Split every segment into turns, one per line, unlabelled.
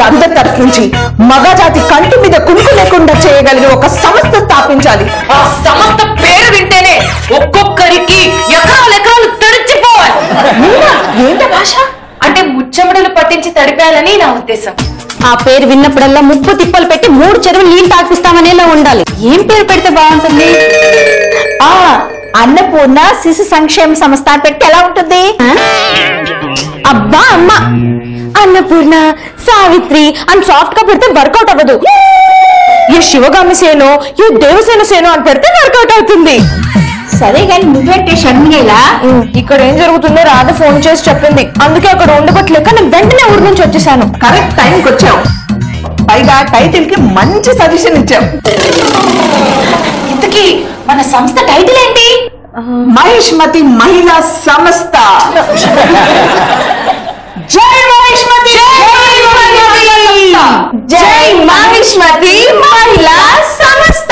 అందరి తరఫు నుంచి మగజాతి కంటి మీద కునుకు లేకుండా చేయగలిగే ఒక సంస్థ స్థాపించాలి.
ఆ సంస్థ పేరు వింటేనే ఒక్కొక్కరికి ఎకరాలు ఎకరాలు తడిచిపోవాలి.
ఏంట భాష
అంటే ముచ్చమడలు పట్టించి తడిపేయాలని నా ఉద్దేశం.
ఆ పేరు విన్నప్పుడల్లా ముప్పు తిప్పలు పెట్టి 3 చెరువులు నీళ్ళు తాకిస్తామనేలా ఉండాలి. ఏం పేరు పెడితే బాగుంటుంది?
అన్నపూర్ణ శిశు సంక్షేమ సంస్థ పెట్టి ఎలా ఉంటుంది?
అబ్బా అమ్మ, అన్నపూర్ణ, సావిత్రి అని సాఫ్ట్ గా పెడితే వర్కౌట్ అవ్వదు.
ఈ శివగామి సేనో ఈ దేవసేన సేనో అని పెడితే వర్కౌట్ అవుతుంది.
సరే గాని నువ్వేంటే షర్మిలా?
ఇక్కడ ఏం జరుగుతుందో రాధ ఫోన్ చేసి చెప్పింది. అందుకే అక్కడ ఉండబట్టలేక నేను వెంటనే ఊరి నుంచి వచ్చేసాను. కరెక్ట్ టైంకి వచ్చావు. పైగా టైటిల్ కి మంచి సజెషన్ ఇచ్చావు.
ఇంతకీ మన సంస్థ టైటిల్ ఏంటి?
మహిష్మతి మహిళా సంస్థ. జై మహిష్మతి, జై మహిష్మతి మహిళా సంస్థ.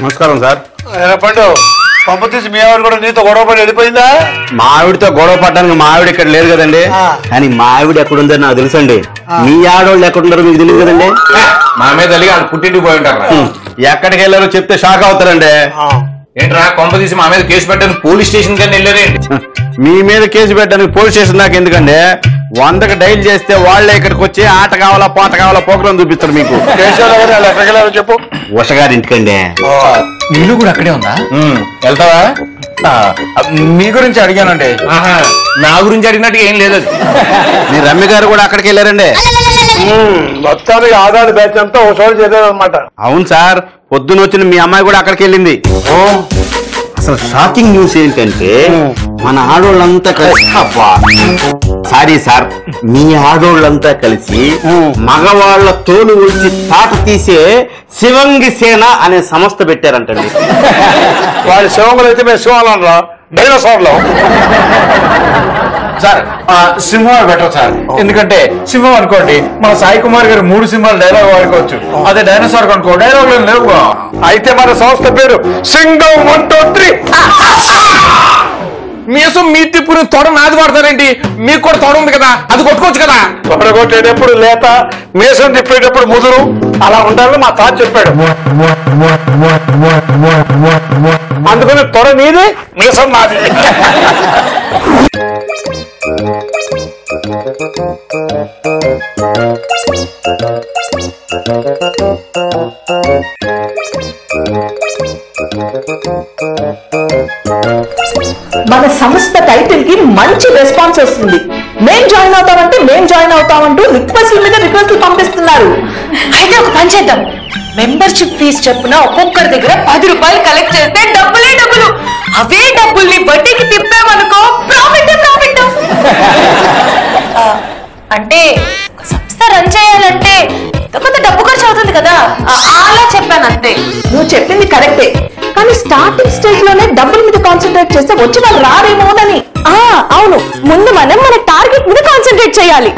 నమస్కారం సార్.
పండు పంప తీసి మీ ఆవిడ కూడా నీతో గొడవ పడి వెళ్ళిపోయిందా?
మా ఆవిడతో గొడవ పడడానికి మా ఆవిడ ఇక్కడ లేరు కదండి. కానీ మా ఆవిడ ఎక్కడుందని నాకు తెలుసండి. మీ ఆడవాళ్ళు ఎక్కడున్నారో మీకు తెలియదు కదండి.
మా మీద అలిగి వాళ్ళు పుట్టింటికి పోయి ఉంటారు.
ఎక్కడికి వెళ్ళారో చెప్తే షాక్ అవుతారండి.
ఏంట్రా కొంప తీసి మా మీద కేసు పెట్టడానికి పోలీస్ స్టేషన్ కానీ వెళ్ళారేంటి?
మీ మీద కేసు పెట్టడానికి పోలీస్ స్టేషన్ దాకా ఎందుకండి? 100కి డైల్ చేస్తే వాళ్ళే ఇక్కడికి వచ్చి ఆట కావాలా పాట కావాలా ప్రోగ్రాం చూపిస్తారు మీకు.
ఎక్కడికి చెప్పు.
ఉషగారి ఇంటికండి.
నీళ్ళు కూడా అక్కడే ఉందా? వెళ్తావా?
మీ గురించి అడిగానండి.
నా గురించి అడిగినట్టు ఏం లేదు.
మీ రమ్య గారు కూడా అక్కడికి వెళ్ళారండి.
మొత్తానికి ఆదాని బ్యాచ్ అంతా ఒక చోటు చేద్దామన్నమాట.
అవును సార్, పొద్దున వచ్చిన మీ అమ్మాయి కూడా అక్కడికి వెళ్ళింది. అసలు షాకింగ్ న్యూస్ ఏంటంటే మన ఆడోళ్ళంతా కలిసి సారీ సార్, మీ ఆడోళ్ళంతా కలిసి మగవాళ్ల తోలు వచ్చి తాట తీసే శివంగి సేన అనే సంస్థ పెట్టారంటండి.
వాడి శివంగులు అయితే మేము శివాలం రా డైనోసార్లో.
సార్ సింహం బెటర్ సార్. ఎందుకంటే సింహం అనుకోండి మన సాయి కుమార్ గారు 3 సింహాలు డైలాగ్ వాడుకోవచ్చు. అదే డైనోసార్ అనుకో డైలాగ్ లేవు.
అయితే మన సంస్థ పేరు సింగం 1 2 3.
మీసం మీ తిప్పుని తొడ నాది వాడతారేంటి? మీకు కూడా తొడ ఉంది కదా, అది కొట్టుకోవచ్చు కదా.
తొడగొట్టేటప్పుడు లేత, మీసం తిప్పేటప్పుడు ముదురు, అలా ఉండాలని మా తాత చెప్పాడు. అందుకని తొడ నీది, మీసం నాది.
మన సంస్థ టైటిల్ కి మంచి రెస్పాన్స్ వస్తుంది. మేం జాయిన్ అవుతామంటే మేం జాయిన్ అవుతామంటూ రిక్వెస్ట్ల మీద రిక్వెస్ట్లు పంపిస్తున్నారు.
అయితే ఒక పని చేద్దాం. మెంబర్షిప్ ఫీజు చెప్పున ఒక్కొక్కరి దగ్గర 10 రూపాయలు కలెక్ట్ చేస్తే డబ్బులే డబ్బులు. అవే డబ్బుల్ని వడ్డీకి తిప్పామనుకో ప్రాఫిట్. అంటే సంస్థ రన్ చేయాలంటే కొంత డబ్బు ఖర్చు అవుతుంది కదా, అలా చెప్పాను అంతే.
నువ్వు చెప్పింది కరెక్టే, కానీ స్టార్టింగ్ స్టేజ్ లోనే డబ్బుల మీద కాన్సన్ట్రేట్ చేస్తే వచ్చి వాళ్ళు రారేమోనని. అవును, ముందు మనం మన టార్గెట్ మీద కాన్సన్ట్రేట్ చేయాలి.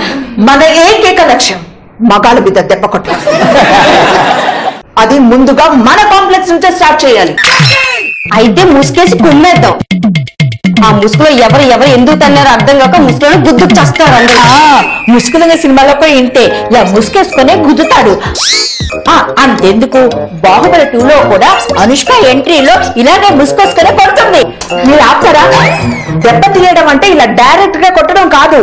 మన ఏకైక లక్ష్యం మగాళ్ళ మీద దెబ్బ కొట్టడం. అది ముందుగా మన కాంప్లెక్స్ నుంచే స్టార్ట్ చేయాలి.
అయితే ముసుకేసి కుమ్మేద్దాం. ఆ ముసుగులో ఎవరు ఎందుకు తన్నారో అర్థం కాక ముసుగులో గుద్దుకు చేస్తారు అందరూ.
ముసుగులుగా సినిమాలో పోయి ఇంటే ముసుకేసుకునే గుద్దుతాడు. అంతెందుకు, బాహుబలి 2లో కూడా అనుష్క ఎంట్రీలో ఇలాగే ముసుకేసుకునే కొడుతుంది. మీరు ఆపుతారా? దెబ్బ తీయడం అంటే ఇలా డైరెక్ట్ గా కొట్టడం కాదు,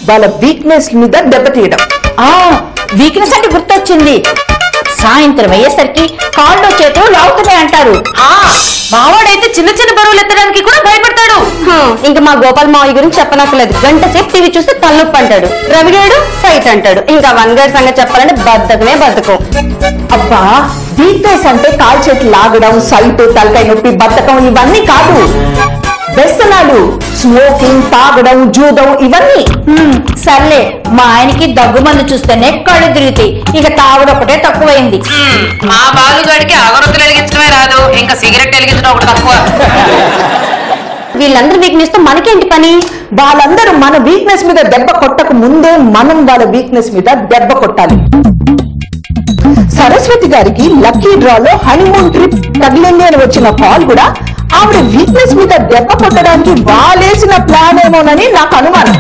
వాళ్ళ వీక్నెస్ మీద దెబ్బ తీయడం.
వీక్నెస్ అంటే గుర్తొచ్చింది, సాయంత్రం అయ్యేసరికి కాళ్ళు చేతులు లాగుతున్నాయి అంటారు.
మావాడైతే చిన్న చిన్న బరువులు ఎత్తడానికి కూడా భయపడతాడు.
ఇంకా మా గోపాల్ మావయ్య గురించి చెప్పనక్కర్లేదు. గంట సేపు టీవీ చూస్తే తలనొప్పి అంటాడు. రవిగాడు ఫైట్ అంటాడు. ఇంకా వన్ గైడ్ సంగతి చెప్పాలంటే బద్దకమే బద్దకం.
అబ్బా, వీక్నెస్ అంటే కాలు చేతులు లాగడం, సైట్, తలకాయ నొప్పి, బద్ధకం ఇవన్నీ కాదు. వ్యసనాలు, స్మోకింగ్, తాగడం, జూదం ఇవన్నీ.
సర్లే, మా ఆయనకి దగ్గు మందు చూస్తేనే కళ్ళు తిరుగుతాయి, ఇక తాగుడు ఒకటే తక్కువైంది.
మా బాలుగాడికి అగరొత్తులు వెలిగించడమే రాదు, ఇంకా సిగరెట్ వెలిగించడం ఒకటి తక్కువ.
వీళ్ళందరూ వీక్నెస్ తో మనకేంటి పని?
వాళ్ళందరూ మన వీక్నెస్ మీద దెబ్బ కొట్టక ముందే మనం వాళ్ళ వీక్నెస్ మీద దెబ్బ కొట్టాలి. సరస్వతి గారికి లక్కీ డ్రాలో హనీమూన్ ట్రిప్ తగిలింది అని వచ్చిన కాల్ కూడా ఆవిడ వీక్నెస్ మీద దెబ్బ కొట్టడానికి వాళ్ళేసిన ప్లాన్ ఏమోనని నాకు అనుమానం.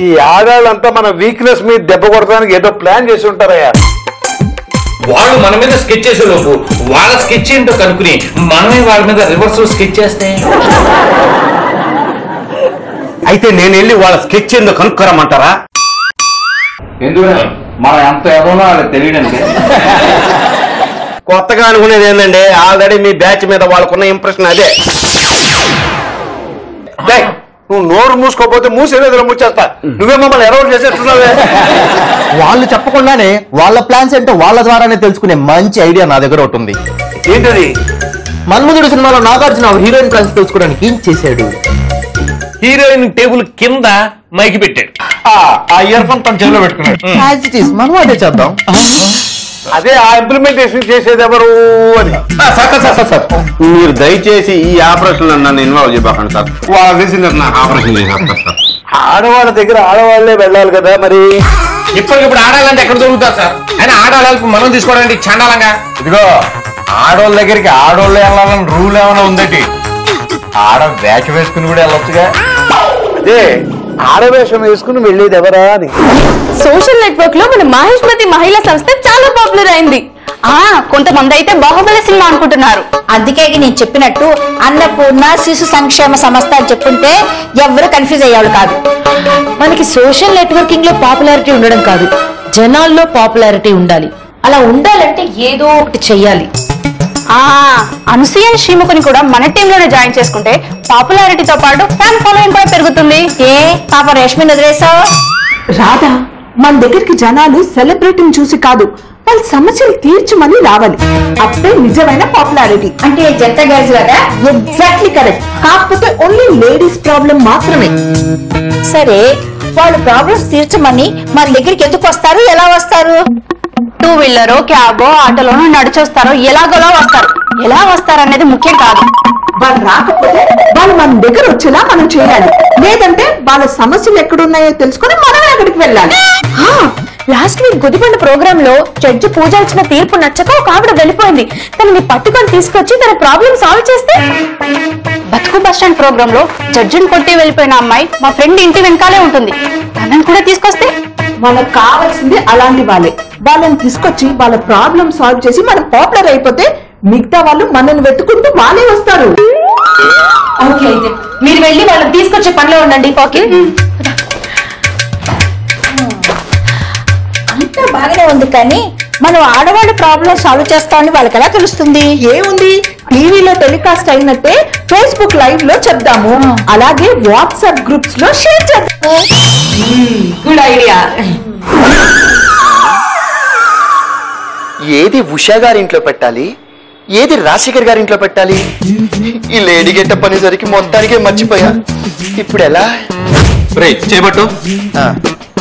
ఈ ఆడాళ్ళంతా మన వీక్నెస్ మీద దెబ్బ కొడటానికి ఏదో ప్లాన్ చేసి ఉంటారయ్యా.
వాళ్ళు మన మీద స్కెచ్ చేసే లోపు వాళ్ళ స్కెచ్ ఏంటో కనుక్కుని మనమే వాళ్ళ మీద రివర్స్ స్కెచ్ చేస్తే
అయితే నేను వెళ్ళి వాళ్ళ స్కెచ్ ఏందో కనుక్కోరమ్మంటారా?
ఎందుకు మనం ఎంత ఎవరో వాళ్ళకి తెలియడానికి.
కొత్తగా అనుకునేది ఏంటండి, ఆల్రెడీ మీ బ్యాచ్ మీద వాళ్ళకున్న ఇంప్రెషన్ అదే.
నువ్వు నోరు మూసుకోపోతే మూసేది ముచ్చేస్తా. నువ్వే మమ్మల్ని ఎరవలు చేసేస్తున్నావే.
వాళ్ళు చెప్పకుండానే వాళ్ళ ప్లాన్స్ ఏంటో వాళ్ళ ద్వారానే తెలుసుకునే మంచి ఐడియా నా దగ్గర ఒకటి ఉంది.
ఏంటది?
మన్మధుడు సినిమాలో నాగార్జున హీరోయిన్ ప్లాన్స్ తెలుసుకోవడానికి ఏం చేశాడు?
హీరోయిన్ టేబుల్ కింద మైకి పెట్టాడు.
ఆ ఇయర్ ఫోన్ తన చెవిలో పెట్టుకున్నాడు.
యాజ్ ఇట్ ఈస్ మనం అదే చేద్దాం.
అదే ఆ ఇంప్లిమెంటేషన్ చేసేది ఎవరు అని.
సార్ మీరు దయచేసి ఈ ఆపరేషన్ నన్ను ఇన్వాల్వ్ చేయకండి సార్. వాళ్ళ విజిటర్ నాకు ఆపరేషన్ చేసేస్తారు సార్.
ఆడవాళ్ళ దగ్గర ఆడవాళ్లే వెళ్ళాలి కదా మరి.
ఇప్పటికిప్పుడు ఆడాలంటే ఎక్కడ దొరుకుతారు సార్? అయినా ఆడాలి మనం తీసుకోవడానికి చండాలంగా.
ఇదిగో ఆడోళ్ళ దగ్గరికి ఆడోళ్ళు వెళ్ళాలని రూల్ ఏమైనా ఉందేటి? ఆడ వేష వేసుకుని కూడా వెళ్ళొచ్చుగా.
అదే ఆడవేషం వేసుకుని వెళ్ళేది ఎవరా అని.
సోషల్ నెట్వర్క్ లో మన మహేష్మతి మహిళా సంస్థ చాలా పాపులర్ అయింది. కొంతమంది అయితే బాహుబలి సినిమా అనుకుంటున్నారు.
అందుకే నేను చెప్పినట్టు అన్నపూర్ణ శిశు సంక్షేమ సంస్థ అని చెప్పుంటే ఎవరు కన్ఫ్యూజ్ అయ్యేవాళ్ళు కాదు.
మనకి సోషల్ నెట్వర్కింగ్ లో పాపులారిటీ ఉండడం కాదు, జనాల్లో పాపులారిటీ ఉండాలి. అలా ఉండాలంటే ఏదో ఒకటి చెయ్యాలి.
అనసూయ శ్రీముఖని కూడా మన టీమ్ లోనే జాయిన్ చేసుకుంటే పాపులారిటీతో పాటు ఫ్యాన్ ఫాలోయింగ్ కూడా పెరుగుతుంది.
పాప రేష్మిని వదిలేసావు. రాధా, మన దగ్గరికి జనాలు సెలబ్రిటీని చూసి కాదు, వాళ్ళ సమస్యలు తీర్చమని రావాలి. అప్పుడే నిజమైన పాపులారిటీ. అంటే జనతా గ్యాస్ లాగా. Exactly correct. కాకపోతే ఓన్లీ లేడీస్ ప్రాబ్లం మాత్రమే. సరే, వాళ్ళ ప్రాబ్లమ్స్ తీర్చమని మన దగ్గరికి ఎందుకు వస్తారు, ఎలా వస్తారు?
టూ వీలరో క్యాబో ఆటోలోనో నడిచొస్తారో ఎలాగోలా వస్తారు. ఎలా వస్తారు అనేది ముఖ్యం కాదు.
వాళ్ళు రాకపోతే వాళ్ళు మన దగ్గర వచ్చేలా మనం చేయాలి. లేదంటే వాళ్ళ సమస్యలు ఎక్కడున్నాయో తెలుసుకుని మనమే అక్కడికి వెళ్ళాలి.
లాస్ట్ వీక్ గుదిబండ ప్రోగ్రామ్ లో జడ్జి పూజ ఇచ్చిన తీర్పు నచ్చక ఒక ఆవిడ వెళ్ళిపోయింది. తనని పట్టుకొని తీసుకొచ్చి తన ప్రాబ్లం సాల్వ్ చేస్తే, బతుకు బస్ స్టాండ్ ప్రోగ్రామ్ లో జడ్జిని కొట్టి వెళ్ళిపోయిన అమ్మాయి మా ఫ్రెండ్ ఇంటి వెనకాలే ఉంటుంది. తనని కూడా తీసుకొస్తే
మనకు కావాల్సింది అలాంటి వాళ్ళే. వాళ్ళని తీసుకొచ్చి వాళ్ళ ప్రాబ్లం సాల్వ్ చేసి మనం పాపులర్ అయిపోతే మిగతా వాళ్ళు మనల్ని వెతుకుంటూ వాళ్ళే వస్తారు.
ఓకే, అయితే మీరు వెళ్ళి వాళ్ళని తీసుకొచ్చే పనిలో ఉండండి. ఓకే,
అంతా బాగానే ఉంది, కానీ మనం ఆడవాళ్ళ ప్రాబ్లం సాల్వ్ చేస్తామని వాళ్ళకి ఎలా తెలుస్తుంది? ఏముంది, టీవీలో టెలికాస్ట్ అయినట్టే ఫేస్బుక్ లైవ్ లో చెప్దాము, అలాగే వాట్సాప్ గ్రూప్స్ లో షేర్ చేద్దాము.
Good idea.
ఏది ఉషా గారింట్లో పెట్టాలి, ఏది రాజశేఖర్ గారింట్లో పెట్టాలి? ఈ లేడీ గెటప్ అనేసరికి మొత్తానికే మర్చిపోయా. ఇప్పుడు ఎలా?
చేపట్టు.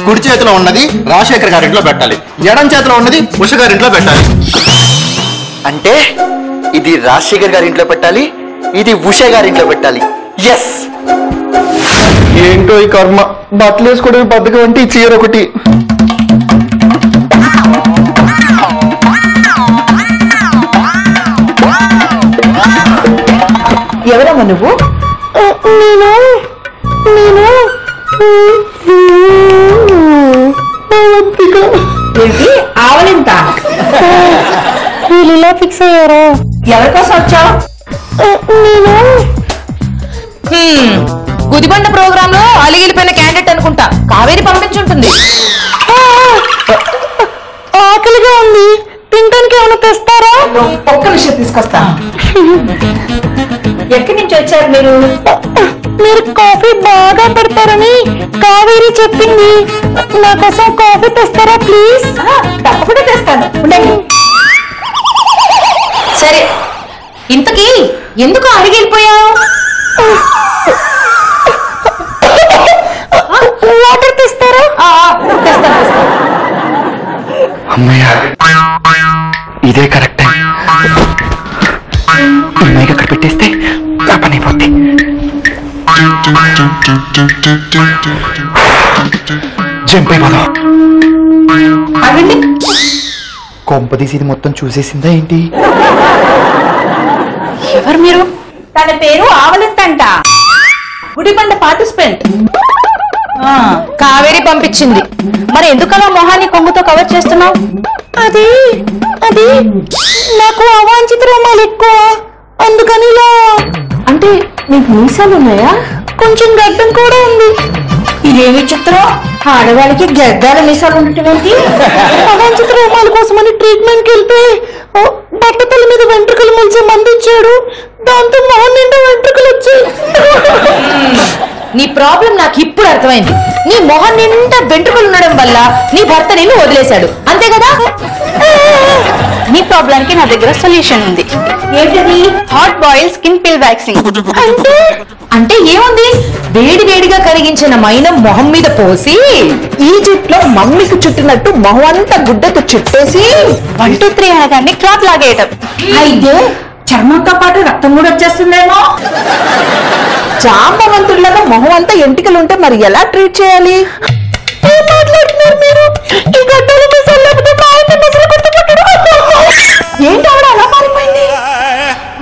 కుడి చేతిలో ఉన్నది రాజశేఖర్ గారింట్లో పెట్టాలి, ఎడం చేతిలో ఉన్నది ఉష గారింట్లో పెట్టాలి. అంటే ఇది రాజశేఖర్ గారింట్లో పెట్టాలి, ఇది ఉష గారింట్లో పెట్టాలి. ఎస్. ఏంటో ఈ కర్మ, బట్టలు వేసుకోవడానికి బద్దకం అంటే ఈ చీర ఒకటి.
ఎవరమ్మా నువ్వు? ఏంటి ఆవలింత?
వీళ్ళిలా ఫిక్స్ అయ్యారా?
ఎవరి కోసం వచ్చావు?
గుదిబండ ప్రోగ్రామ్ లో అలిగిలిపోయిన క్యాండిడేట్ అనుకుంటా, కావేరి పంపించుంటుంది.
ఆకలిగా ఉంది, తినడానికి ఏమైనా తెస్తారా?
ఒక్క విషయం తీసుకొస్తా. ఎక్కడి నుంచి వచ్చారు మీరు?
మీరు కాఫీ బాగా పెడతారని కావేరి చెప్పింది. నా కోసం కాఫీ తెస్తారా ప్లీజ్?
తప్పకుండా తెస్తాను, ఉండండి.
సరే, ఇంతకీ ఎందుకు అలిగిలిపోయావు?
వాటర్ తెస్తారా?
అమ్మయ్య, ఇదే కరెక్ట్ టైం. ఈ మైక్ అక్కడ పెట్టేస్తే నా పని అయిపోద్ది. జంప్ అయిపోదాం. కొంపదీసి ఇది మొత్తం చూసేసిందా ఏంటి?
ఎవరు మీరు?
తన పేరు ఆవలింతంట, గుడిబండ పార్టిసిపెంట్.
కావేరి పంపించింది. మరి ఎందుకలా మొహాన్ని కొంగుతో కవర్ చేస్తున్నావు? అది అది నాకు అవాంఛిత రోమాలు ఎక్కువ, అందుకని ఇలా. అంటే నీకు మీసాలు ఉన్నాయా? కొంచెం గడ్డం కూడా ఉంది.
ఇదేమి చిత్రం, ఆడవాళ్ళకి గద్దాల మీసాలు ఉండటమేంటి?
అవాంఛిత రోమాల కోసమని ట్రీట్మెంట్కి వెళ్తే బట్టతల మీద వెంట్రుకలు మొలిచే మందు ఇచ్చాడు. దాంతో మొహం నిండా వెంట్రుకలు వచ్చాయి. నీ ప్రాబ్లం నాకు ఇప్పుడు అర్థమైంది. నీ మొహం నిండా వెంట్రుకలు ఉండడం వల్ల నీ భర్త నిన్ను వదిలేశాడు, అంతే కదా? నీ ప్రాబ్లం కి నా దగ్గర సొల్యూషన్ ఉంది.
ఏంటది?
హాట్ బాయిల్ స్కిన్ పిల్ వ్యాక్సింగ్.
అంటే అంటే ఏముంది?
వేడి వేడిగా కరిగించిన మైనం మొహం మీద పోసి ఈజిప్ట్ లో మమ్మీకి చుట్టినట్టు మొహం అంతా గుడ్డతో చుట్టేసి 1 2 3 అనగానే క్లాత్ లాగేయటం.
అయితే చర్మంతో పాటు రక్తం కూడా వచ్చేస్తుందేమో.
జాంబవంతుడిలాగా మొహం అంతా ఎంటికలు ఉంటే మరి ఎలా ట్రీట్ చేయాలి? ఏం మాట్లాడుతున్నారు మీరు? ఈ గడ్డలు మీసాలు లేకపోతే మా ఆయన్ని ముసలి కొట్టుకుంటాడు. ఏంటి ఆవిడ అలా మారిపోయింది?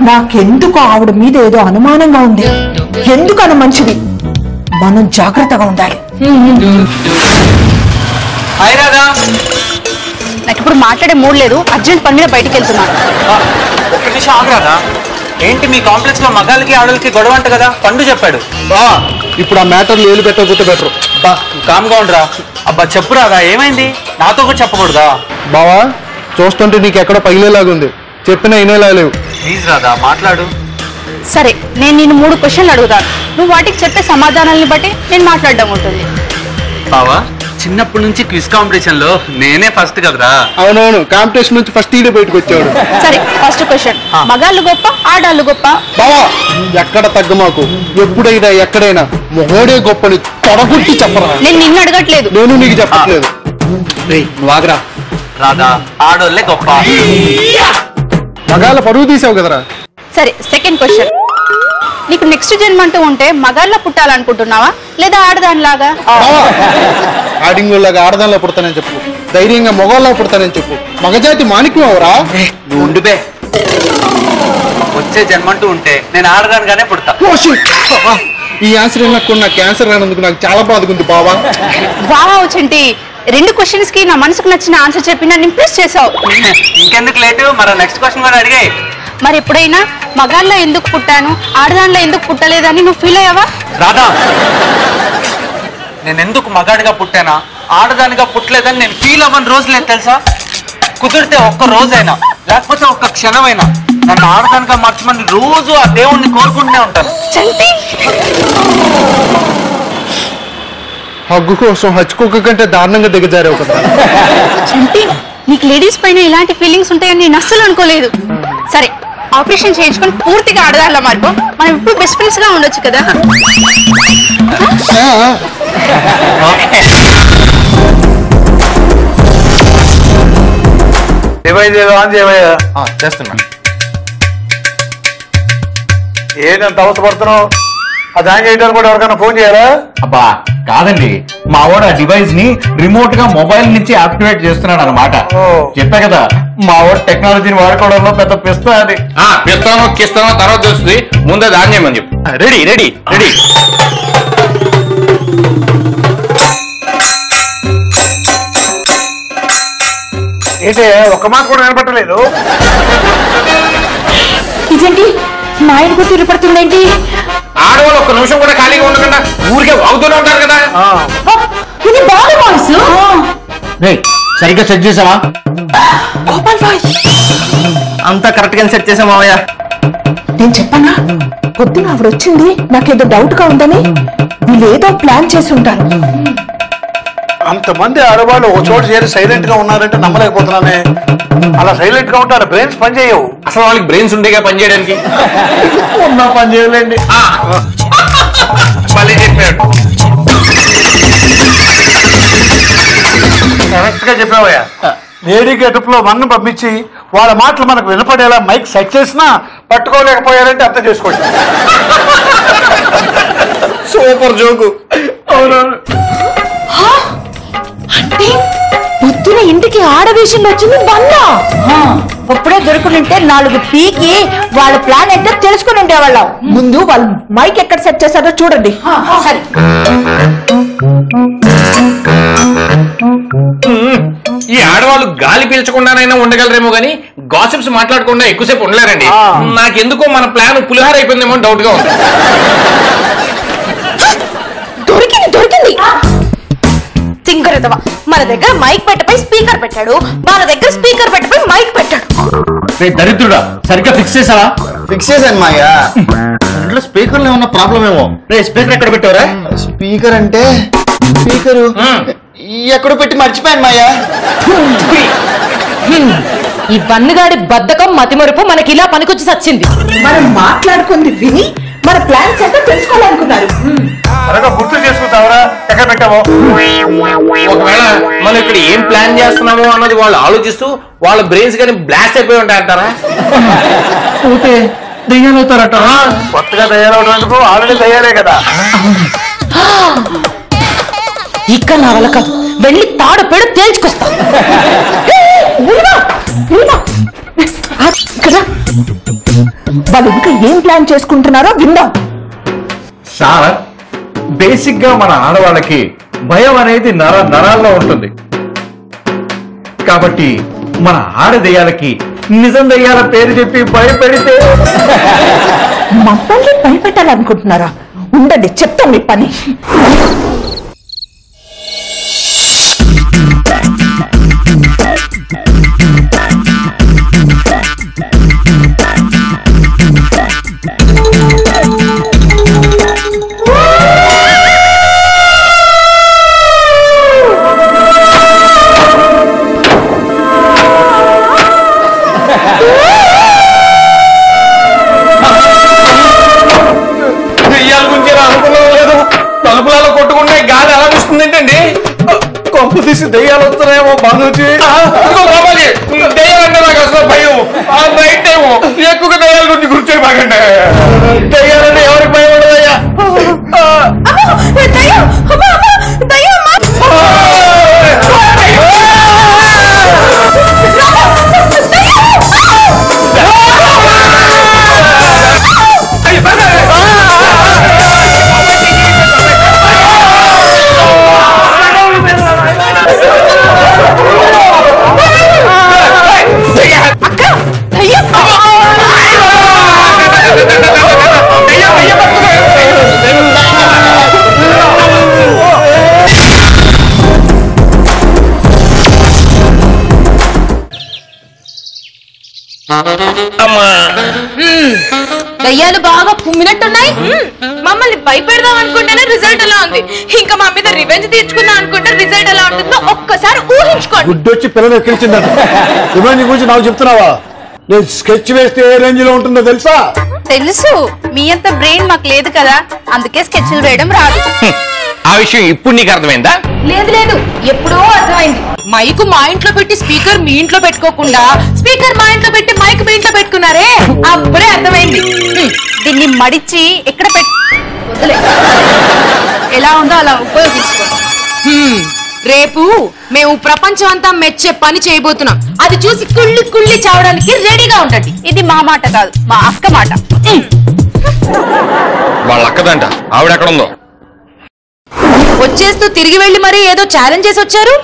నాకెందుకు ఆవిడ మీద ఏదో అనుమానంగా ఉంది. ఎందుకని మంచిది, మనం జాగ్రత్తగా ఉండాలి. నాకు ఇప్పుడు మాట్లాడే మూడ్ లేదు. అర్జెంట్ పని మీద బయటికి వెళ్తున్నాను.
ఒక్క నిమిషం ఆగరాదా? ఏంటి మీ కాంప్లెక్స్ లో మగాళ్ళకి ఆడలకి గొడవ అంట కదా? పండు చెప్పాడు.
ఇప్పుడు ఆ మ్యాటర్లు ఏలు పెట్టకపోతే బెటర్.
కామ్గా ఉండరా. అబ్బా చెప్పురాదా, ఏమైంది? నాతో కూడా చెప్పకూడదా?
బావా, చూస్తుంటే నీకు ఎక్కడో పగిలేలాగుంది. చెప్పినా వినేలా లేవు.
ప్లీజ్ రాదా, మాట్లాడు.
సరే, నేను నిన్ను 3 క్వశ్చన్లు అడుగుతాను. నువ్వు వాటికి చెప్పే సమాధానాలని బట్టి నేను మాట్లాడడం ఉంటుంది.
బావా, చిన్నప్పటి నుంచి క్విజ్ కాంపిటీషన్ లో నేనే ఫస్ట్ కదరా.
అవునవును, కాంపిటీషన్ నుంచి ఫస్ట్ ఈడే బయటకు వచ్చాడు.
సరే, ఫస్ట్ క్వశ్చన్, మగాళ్ళు గొప్ప ఆడాళ్ళు గొప్ప?
బావా, ఎక్కడ తగ్గ మాకు. ఎప్పుడైనా ఎక్కడైనా మొహోడే గొప్పని తొడగొట్టి చెప్పరా.
నేను నిన్ను అడగట్లేదు.
నేను నీకు చెప్పట్లేదు.
నువ్వు ఆగరా. రాదా, ఆడోళ్ళే గొప్ప.
మగాళ్ళ పరువు తీసావు కదరా.
సరే, సెకండ్ క్వశ్చన్, నీకు నెక్స్ట్ జన్మ అంటూ ఉంటే మగాళ్ళ పుట్టాలనుకుంటున్నావా లేదా ఆడదానిలాగా?
ఆడింగులాగా ఆడదానిలో పుడతానని చెప్పు, ధైర్యంగా మొగోళ్ళ పుడతానని చెప్పు. మగజాతి మాణిక్యం అవరా.
నువ్వు ఉండిపే. వచ్చే జన్మంటూ ఉంటే నేను ఆడదానిగానే పుడతా.
ఈ ఆన్సర్ నాకు క్యాన్సర్ రానందుకు నాకు చాలా బాధగుంది బావా.
వావ్ చంటి, 2 క్వశ్చన్స్ కి నా మనసుకు నచ్చిన ఆన్సర్ చెప్పి నన్ను ఇంప్రెస్ చేసావు.
ఇంకెందుకు లేటు, మరో నెక్స్ట్ క్వశ్చన్ కూడా అడిగాయి.
మరి ఎప్పుడైనా మగాళ్ళలో ఎందుకు పుట్టాను ఆడదానిలో ఎందుకు పుట్టలేదని నువ్వు ఫీల్ అయ్యావా?
రాదా, నేను ఎందుకు మగాడిగా పుట్టానా ఆడదానిగా పుట్టలేదని నేను ఫీల్ అవ్వని రోజు లేదు తెలుసా. కుదిరితే ఒక్క రోజైనా లేకపోతే ఒక్క క్షణమైనా నన్ను ఆడదానిగా మార్చమని రోజు ఆ దేవుణ్ణి కోరుకుంటూనే ఉంటాను.
చంటి,
హగ్గు కోసం హచ్చుకోక కంటే దారుణంగా దిగజారావు కదా.
చంటి, నీకు లేడీస్ పైన ఇలాంటి ఫీలింగ్స్ ఉంటాయని నేను అస్సలు అనుకోలేదు. సరే, ఆపరేషన్ చేయించుకొని పూర్తిగా ఆడదానిలా మారిపో. మనం ఇప్పుడు బెస్ట్ ఫ్రెండ్స్ గా ఉండొచ్చు కదా.
చేస్తున్నా.
ఏంటంత అవసరపడుతున్నావు? ఆ దాని చేయడానికి కూడా ఎవరికైనా ఫోన్ చేయాలా?
అబ్బా కాదండి, మా వాడు ఆ డివైస్ ని రిమోట్ గా మొబైల్ నుంచి యాక్టివేట్ చేస్తున్నాడు అనమాట. చెప్పా కదా, మా వాడు టెక్నాలజీని వాడుకోవడంలో పెద్ద పిస్తా. అది
పిస్తానో కిస్తానో తర్వాత వస్తుంది, ముందే దాన్ని చేయమని చెప్పు. Ready ready ready.
ఏంటే ఒక్క మాట కూడా వినపట్టలేదు?
ఇదేంటి మా ఆయన గుర్తు వినపడుతుందేంటి?
ఆడవాళ్ళు ఒక్క నిమిషం కూడా ఖాళీగా ఉండకుండా ఊరికే అవుతూనే ఉంటారు కదా.
ఇది బాగా వాయిస్.
సరిగ్గా సెట్ చేసావా?
అంతా కరెక్ట్ గా సెట్ చేసాం మావయ్య.
నేను చెప్పానా, పొద్దున ఆవిడ వచ్చింది నాకేదో డౌట్ గా ఉందని. వీళ్ళు ఏదో ప్లాన్ చేసి ఉంటారు.
అంతమంది ఆడవాళ్ళు ఒక చోట చేరి సైలెంట్ గా ఉన్నారంటే నమ్మలేకపోతున్నానే. అలా సైలెంట్ గా ఉంటారు, బ్రెయిన్స్ పని చేయవు.
అసలు వాళ్ళకి బ్రెయిన్స్ ఉండేగా పని చేయడానికి.
ఉన్నా పని చేయలేండి.
మళ్ళీ చెప్పాడు.
కరెక్ట్ గా చెప్పావయ్యా. లేడీ గెటప్ లో వన్ పంపించి వాళ్ళ మాటలు మనకు వినపడేలా మైక్ సెట్ చేసినా పట్టుకోలేకపోయారంటే అర్థం చేసుకోండి.
Super joke.
అవునవును.
అంటే పొద్దున ఇంటికి ఆడవేషంలో వచ్చింది బందా.
ఇప్పుడే దొరుకుతుంటే 4 పీకి వాళ్ళ ప్లాన్ ఏంటో తెలుసుకుని ఉండేవాళ్ళం. ముందు వాళ్ళు మైక్ ఎక్కడ సెట్ చేశారో చూడండి. సరే
ఈ ఆడవాళ్ళు గాలి పీల్చకుండానైనా ఉండగలరేమో గానీ గాసిప్స్ మాట్లాడకుండా ఎక్కువసేపు ఉండలేరండి. నాకెందుకో మన ప్లాన్ పులిహార అయిపోయిందేమో డౌట్ గా ఉంది.
దొరికింది సింగరదవా. మన దగ్గర మైక్ పెట్టపై స్పీకర్ పెట్టాడు, మన దగ్గర స్పీకర్ పెట్టపై మైక్ పెట్టాడు.
దరిద్రుడా, సరిగ్గా ఫిక్స్ చేసావా?
ఫిక్స్ చేశాను మాయా. ఇంట్లో స్పీకర్లో ఏమన్నా ప్రాబ్లం ఏమో.
స్పీకర్ ఎక్కడ పెట్టావరా?
స్పీకర్ అంటే స్పీకరు ఎక్కడో పెట్టి మర్చిపోయాను మాయా.
ఈ బన్నుగాడి బద్ధకం మతిమరుపు మనకి ఇలా పనికొచ్చి సచ్చింది.
మనం మాట్లాడుకుంది విని మన ప్లాన్స్ ఏంటో తెలుసుకోవాలనుకున్నారు.
త్వరగా గుర్తు చేసుకుంటావరా ఎక్కడ పెట్టావో.
ఒకవేళ మనం ఇక్కడ ఏం ప్లాన్ చేస్తున్నామో అన్నది వాళ్ళు ఆలోచిస్తూ వాళ్ళ బ్రెయిన్స్ కానీ బ్లాస్ట్ అయిపోయి ఉంటాయంటారా?
దెయ్యాలవుతారట.
కొత్తగా తయారవడానికి ఆల్రెడీ తయారే కదా.
ఇక్కడ నా వల్ల కాదు, వెళ్ళి తాడు పెడు తేల్చుకొస్తా.
వాళ్ళు ఇంకా ఏం ప్లాన్ చేసుకుంటున్నారో విందాం.
సార్, బేసిక్ గా మన ఆడవాళ్ళకి భయం అనేది నరాల్లో ఉంటుంది. కాబట్టి మన ఆడ దెయ్యాలకి నిజం దెయ్యాల పేరు చెప్పి భయపెడితే.
మమ్మల్ని భయపెట్టాలనుకుంటున్నారా? ఉండండి, చెప్తాం మీ పని.
దెయ్యాల గురించి అనుకున్నాం లేదు. తలుపులలో కొట్టుకుంటే గాలి ఎలా వస్తుంది ఏంటండి?
కొంపు తీసి దెయ్యాలు వస్తున్నాయేమో బంధువుచి.
దెయ్యాలంటే నాకు అసలు భయం. ఆ నైట్ టైం ఎక్కువగా దెయ్యాల గురించి గుర్చే బాగండి.
దెయ్యాలంటే ఎవరికి భయం ఉండదయ్యా.
దయ్యాలు బాగా కుమ్మినట్టున్నాయి. మమ్మల్ని భయపెడదాం అనుకుంటేనే రిజల్ట్ ఎలా ఉంది. ఇంకా మా మీద రివెంజ్ తీర్చుకుందాం అనుకుంటే రిజల్ట్ ఎలా ఉంటుందో ఒక్కసారి ఊహించుకోండి.
గుడ్డొచ్చి పిల్లలు ఎక్కించిందట. ఇవన్నీ గురించి నాకు చెప్తున్నావా? నేను స్కెచ్ వేస్తే ఏ రేంజ్ లో ఉంటుందో తెలుసా?
తెలుసు, మీ అంత బ్రెయిన్ మాకు లేదు కదా, అందుకే స్కెచ్లు వేయడం రాదు.
ఆ విషయం ఇప్పుడు నీకు అర్థమైందా?
లేదు, ఎప్పుడో అర్థమైంది. మైక్ మా ఇంట్లో పెట్టి స్పీకర్ మీ ఇంట్లో పెట్టుకోకుండా స్పీకర్ మా ఇంట్లో పెట్టి మైక్ మీ ఇంట్లో పెట్టుకున్నారే, అప్పుడే అర్థమైంది. దీన్ని మడిచి ఎక్కడ వదిలే, ఎలా ఉందో అలా ఉపయోగించుకోండి. రేపు మేము ప్రపంచం అంతా మెచ్చే పని చేయబోతున్నాం. అది చూసి కుళ్ళి చావడానికి రెడీగా ఉండండి. ఇది మా మాట కాదు, మా అక్క మాట.
వాళ్ళ అక్కదంట. ఆవిడ ఎక్కడ ఉందో?
వచ్చేస్తూ తిరిగి వెళ్ళి మరి ఏదో ఛాలెంజ్ చేసి వచ్చారు.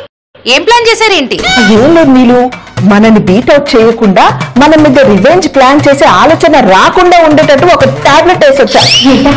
ఏం ప్లాన్ చేశారేంటి?
ఏం లేదు నీళ్ళు, మనని బీట్అవుట్ చేయకుండా మన మీద రివెంజ్ ప్లాన్ చేసే ఆలోచన రాకుండా ఉండేటట్టు ఒక టాబ్లెట్ వేసి వచ్చా.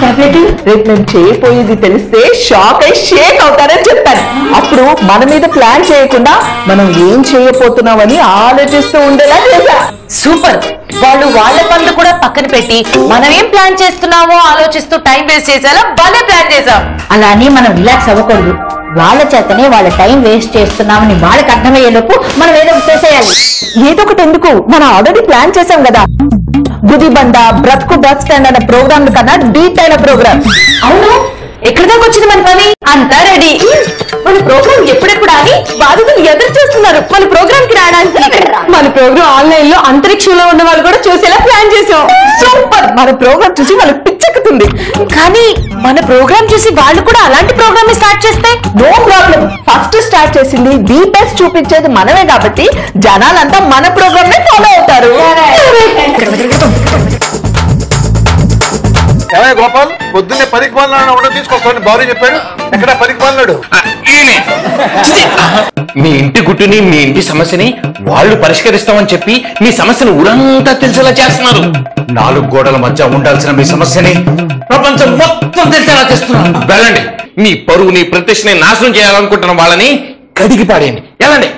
టాబ్లెట్ రేపు నేను చేయబోయేది తెలిస్తే షాక్ అయి షేక్ అవుతారని చెప్పాను. అప్పుడు మన మీద ప్లాన్ చేయకుండా మనం ఏం చేయబోతున్నామని ఆలోచిస్తూ ఉండేలా చేశా.
సూపర్. వాళ్ళు వాళ్ళ పనులు కూడా పక్కన పెట్టి మనం ఏం ప్లాన్ చేస్తున్నామో ఆలోచిస్తూ టైం వేస్ట్ చేసేలా భలే ప్లాన్ చేసాం.
అలా అని మనం రిలాక్స్ అవ్వకూడదు. వాళ్ళ చేతనే వాళ్ళ టైం వేస్ట్ చేస్తున్నామని వాళ్ళకి అర్థమయ్యేలోపు మనం ఏదో ఒకటి చేసేయాలి. ఏదో ఒకటి ఎందుకు, మనం ఆల్రెడీ ప్లాన్ చేసాం కదా. గుదిబండ బ్రతుకు బస్ స్టాండ్ అనే ప్రోగ్రామ్ కన్నా డీప్ అయిన ప్రోగ్రామ్.
అవును, ఎక్కడి దాకా వచ్చింది మన పని? అంతా రెడీ.
మన ప్రోగ్రామ్ ఎప్పుడెప్పుడు అని బాధితులు ఎదురు చూస్తున్నారు మన ప్రోగ్రామ్ కి రావడానికి. మన ప్రోగ్రామ్ ఆన్లైన్ లో అంతరిక్షంలో ఉన్న వాళ్ళు కూడా చూసేలా ప్లాన్ చేసాం. సూపర్. మన ప్రోగ్రామ్ చూసి వాళ్ళకి పిచ్చెక్కుతుంది. కానీ మన ప్రోగ్రామ్ చూసి వాళ్ళు కూడా అలాంటి ప్రోగ్రామ్ స్టార్ట్ చేస్తే నో ప్రాబ్లం. ఫస్ట్ స్టార్ట్ చేసింది ది బెస్ట్ చూపించేది మనమే కాబట్టి జనాలంతా మన ప్రోగ్రామ్ నే ఫాలో అవుతారు.
ఏమయ్య గోపాల్, పొద్దున్నే 10కి పాలన ఉండదు తీసుకొస్తాను బాబు చెప్పాడు. ఎక్కడ 10కి పాలనాడు?
మీ ఇంటి గుట్టుని మీ ఇంటి సమస్యని వాళ్ళు పరిష్కరిస్తామని చెప్పి మీ సమస్యను ఊరంతా తెలిసేలా చేస్తున్నారు.
4 గోడల మధ్య ఉండాల్సిన మీ సమస్యని
ప్రపంచం మొత్తం తెలిసేలా చేస్తున్నారు. వెళ్ళండి, మీ పరువుని ప్రతిష్టని నాశనం చేయాలనుకుంటున్న వాళ్ళని కడిగి పాడేయండి. వెళ్ళండి.